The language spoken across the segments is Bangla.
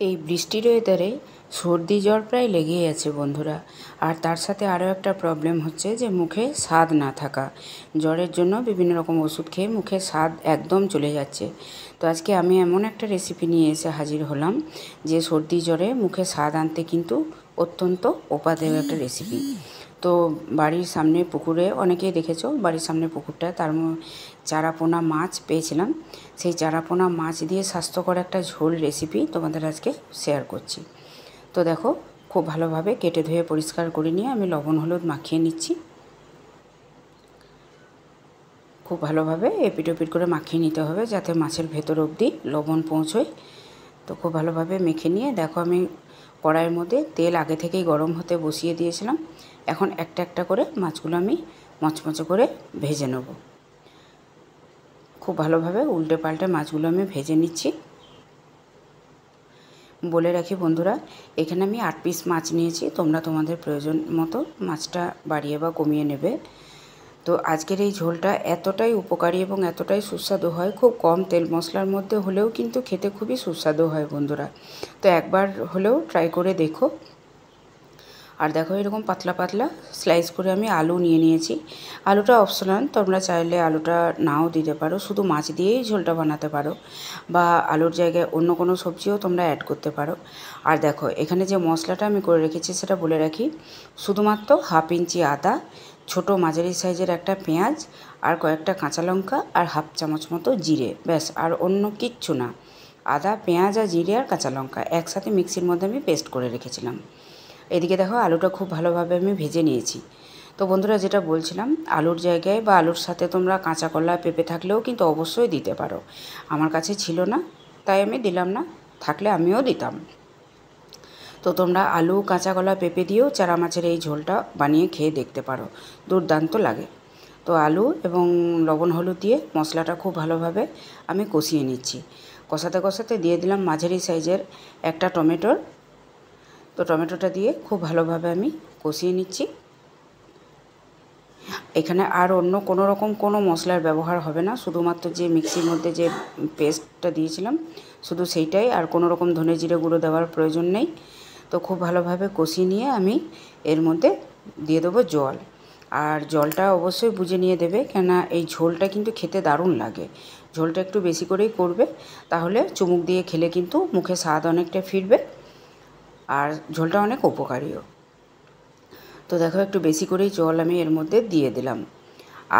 এই বৃষ্টির ওয়েদারে সর্দি জ্বর প্রায় লেগেই আছে বন্ধুরা। আর তার সাথে আরও একটা প্রবলেম হচ্ছে যে মুখে স্বাদ না থাকা। জ্বরের জন্য বিভিন্ন রকম ওষুধ খেয়ে মুখে স্বাদ একদম চলে যাচ্ছে। তো আজকে আমি এমন একটা রেসিপি নিয়ে এসে হাজির হলাম যে সর্দি জ্বরে মুখে স্বাদ আনতে কিন্তু অত্যন্ত উপাদেয় একটা রেসিপি। তো বাড়ির সামনে পুকুরে, অনেকেই দেখেছো বাড়ির সামনে পুকুরটা, তার চারাপোনা মাছ পেয়েছিলাম। সেই চারাপোনা মাছ দিয়ে স্বাস্থ্যকর একটা ঝোল রেসিপি তোমাদের আজকে শেয়ার করছি। তো দেখো, খুব ভালোভাবে কেটে ধুয়ে পরিষ্কার করে নিয়ে আমি লবণ হলুদ মাখিয়ে নিচ্ছি। খুব ভালোভাবে এপিট ওপিট করে মাখিয়ে নিতে হবে যাতে মাছের ভেতর অবধি লবণ পৌঁছয়। তো খুব ভালোভাবে মেখে নিয়ে দেখো, আমি কড়াইয়ের মধ্যে তেল আগে থেকেই গরম হতে বসিয়ে দিয়েছিলাম। এখন একটা একটা করে মাছগুলো আমি মচমচে করে ভেজে নেব। খুব ভালোভাবে উল্টে পাল্টে মাছগুলো আমি ভেজে নিচ্ছি। বলে রাখি বন্ধুরা, এখানে আমি 8 পিস মাছ নিয়েছি, তোমরা তোমাদের প্রয়োজন মতো মাছটা বাড়িয়ে বা কমিয়ে নেবে। তো আজকের এই ঝোলটা এতটাই উপকারী এবং এতটাই সুস্বাদু হয়, খুব কম তেল মশলার মধ্যে হলেও কিন্তু খেতে খুবই সুস্বাদু হয় বন্ধুরা। তো একবার হলেও ট্রাই করে দেখো। আর দেখো, এরকম পাতলা পাতলা স্লাইস করে আমি আলু নিয়ে নিয়েছি। আলুটা অপশনাল, তোমরা চাইলে আলুটা নাও দিতে পারো, শুধু মাছ দিয়েই ঝোলটা বানাতে পারো, বা আলুর জায়গায় অন্য কোনো সবজিও তোমরা অ্যাড করতে পারো। আর দেখো, এখানে যে মশলাটা আমি করে রেখেছি সেটা বলে রাখি, শুধুমাত্র 1/2 ইঞ্চি আদা, ছোটো মাঝারি সাইজের একটা পেঁয়াজ, আর কয়েকটা কাঁচা লঙ্কা, আর 1/2 চামচ মতো জিরে, ব্যাস, আর অন্য কিচ্ছু না। আদা, পেঁয়াজ আর জিরে আর কাঁচা লঙ্কা একসাথে মিক্সির মধ্যে আমি পেস্ট করে রেখেছিলাম। এদিকে দেখো, আলুটা খুব ভালোভাবে আমি ভেজে নিয়েছি। তো বন্ধুরা, যেটা বলছিলাম, আলুর জায়গায় বা আলুর সাথে তোমরা কাঁচা কলা পেঁপে থাকলেও কিন্তু অবশ্যই দিতে পারো। আমার কাছে ছিল না তাই আমি দিলাম না, থাকলে আমিও দিতাম। তো তোমরা আলু, কাঁচা কলা পেঁপে দিয়েও চারা মাছের এই ঝোলটা বানিয়ে খেয়ে দেখতে পারো, দুর্দান্ত লাগে। তো আলু এবং লবণ হলুদ দিয়ে মশলাটা খুব ভালোভাবে আমি কষিয়ে নিচ্ছি। কষাতে কষাতে দিয়ে দিলাম মাঝারি সাইজের একটা টমেটোর। তো টমেটোটা দিয়ে খুব ভালোভাবে আমি কষিয়ে নিচ্ছি। এখানে আর অন্য কোনো রকম কোনো মশলার ব্যবহার হবে না, শুধুমাত্র যে মিক্সির মধ্যে যে পেস্টটা দিয়েছিলাম শুধু সেইটাই, আর কোনো রকম ধনে জিরে গুঁড়ো দেওয়ার প্রয়োজন নেই। তো খুব ভালোভাবে কষিয়ে নিয়ে আমি এর মধ্যে দিয়ে দেবো জল। আর জলটা অবশ্যই বুঝে নিয়ে দেবে, কেননা এই ঝোলটা কিন্তু খেতে দারুণ লাগে। ঝোলটা একটু বেশি করেই করবে, তাহলে চুমুক দিয়ে খেলে কিন্তু মুখে স্বাদ অনেকটা ফিরবে, আর ঝোলটা অনেক উপকারীও। তো দেখো, একটু বেশি করেই জল আমি এর মধ্যে দিয়ে দিলাম।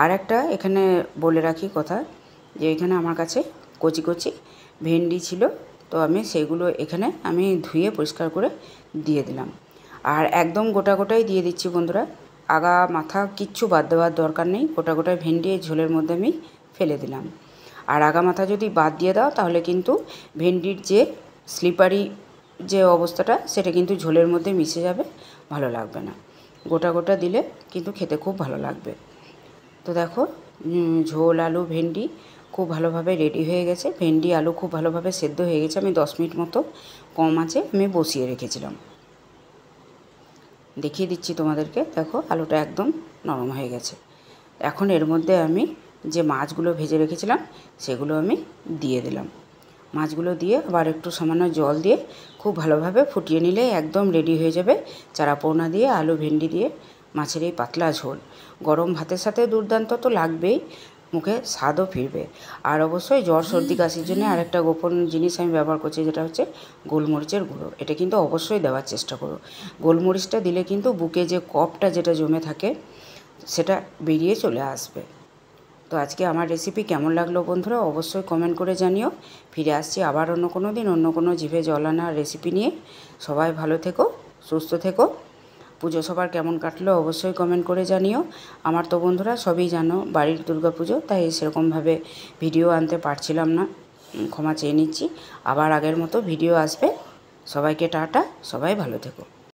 আর একটা এখানে বলে রাখি কথা, যে এখানে আমার কাছে কচি কচি ভেন্ডি ছিল, তো আমি সেগুলো এখানে আমি ধুয়ে পরিষ্কার করে দিয়ে দিলাম। আর একদম গোটা গোটাই দিয়ে দিচ্ছি বন্ধুরা, আগা মাথা কিচ্ছু বাদ দেওয়ার দরকার নেই। গোটা গোটা ভেন্ডি এই ঝোলের মধ্যে আমি ফেলে দিলাম। আর আগা মাথা যদি বাদ দিয়ে দাও তাহলে কিন্তু ভেন্ডির যে স্লিপারি যে অবস্থাটা সেটা কিন্তু ঝোলের মধ্যে মিশে যাবে, ভালো লাগবে না। গোটা গোটা দিলে কিন্তু খেতে খুব ভালো লাগবে। তো দেখো, ঝোল আলু ভেন্ডি খুব ভালোভাবে রেডি হয়ে গেছে। ভেন্ডি আলু খুব ভালোভাবে সেদ্ধ হয়ে গেছে। আমি 10 মিনিট মতো কম আঁচে আমি বসিয়ে রেখেছিলাম। দেখিয়ে দিচ্ছি তোমাদেরকে, দেখো আলুটা একদম নরম হয়ে গেছে। এখন এর মধ্যে আমি যে মাছগুলো ভেজে রেখেছিলাম সেগুলো আমি দিয়ে দিলাম। মাছগুলো দিয়ে আবার একটু সামান্য জল দিয়ে খুব ভালোভাবে ফুটিয়ে নিলে একদম রেডি হয়ে যাবে চারাপোনা দিয়ে আলু ভেন্ডি দিয়ে মাছের এই পাতলা ঝোল। গরম ভাতের সাথে দুর্দান্ত তো লাগবেই, মুখে স্বাদও ফিরবে। আর অবশ্যই জ্বর সর্দি কাশির জন্য আরেকটা গোপন জিনিস আমি ব্যবহার করছি, যেটা হচ্ছে গোলমরিচের গুঁড়ো। এটা কিন্তু অবশ্যই দেওয়ার চেষ্টা করো। গোলমরিচটা দিলে কিন্তু বুকে যে কফটা যেটা জমে থাকে সেটা বেরিয়ে চলে আসবে। তো আজকে আমার রেসিপি কেমন লাগলো বন্ধুরা অবশ্যই কমেন্ট করে জানিও। ফিরে আসছি আবার অন্য কোনো দিন অন্য কোনো জিভে জল আনা রেসিপি নিয়ে। সবাই ভালো থেকো, সুস্থ থেকো। পুজো সবার কেমন কাটলো অবশ্যই কমেন্ট করে জানিও। আমার তো বন্ধুরা সবই জানো, বাড়ির দুর্গাপুজো, তাই সেরকমভাবে ভিডিও আনতে পারছিলাম না, ক্ষমা চেয়ে নিচ্ছি। আবার আগের মতো ভিডিও আসবে। সবাইকে টাটা, সবাই ভালো থেকো।